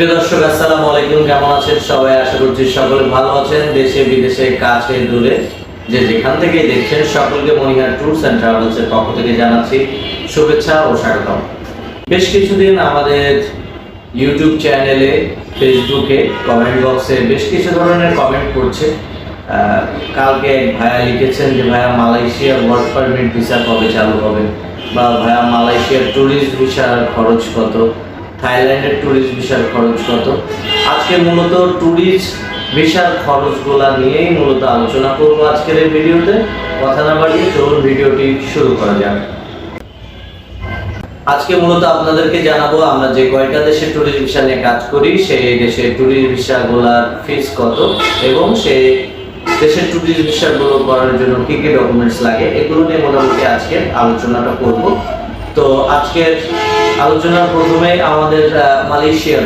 প্রিয় দর্শক, আসসালামু আলাইকুম। কেমন আছেন সবাই? আশা করছি সকলে ভালো আছেন। দেশে বিদেশে কাছে দূরে যে যেখান থেকে দেখছেন সকলকে মনিহার ট্যুরস অ্যান্ড ট্রাভেলস এর পক্ষ থেকে জানাচ্ছি শুভেচ্ছা ও স্বাগতম। বেশ কিছুদিন আমাদের ইউটিউব চ্যানেলে, ফেসবুকে কমেন্ট বক্সে বেশ কিছু ধরনের কমেন্ট করছে। কালকে এক ভাইয়া লিখেছেন যে ভাইয়া মালয়েশিয়ার ওয়ার্ক পারমিট ভিসা কবে চালু হবে, বা ভাইয়া মালয়েশিয়ার ট্যুরিস্ট ভিসার খরচ কত, থাইল্যান্ডের ট্যুরিস্ট ভিসার খরচ কত। আজকে মূলত ট্যুরিস্ট ভিসার খরচগুলা নিয়েই মূলত আলোচনা করব আজকের এই ভিডিওতে। কথা না বাড়িয়ে চলুন ভিডিওটি শুরু করা যাক। আজকে মূলত আপনাদেরকে জানাবো আমরা যে কয়টা দেশে ট্যুরিস্ট ভিসা নিয়ে কাজ করি, সেই দেশের ট্যুরিস্ট ভিসাগুলোর ফিস কত এবং সেই দেশের ট্যুরিস্ট ভিসাগুলো করার জন্য কি কি ডকুমেন্টস লাগে, এগুলো নিয়ে মোটামুটি আজকে আলোচনাটা করব। তো আজকের আলোচনার প্রথমে আমাদের মালয়েশিয়ার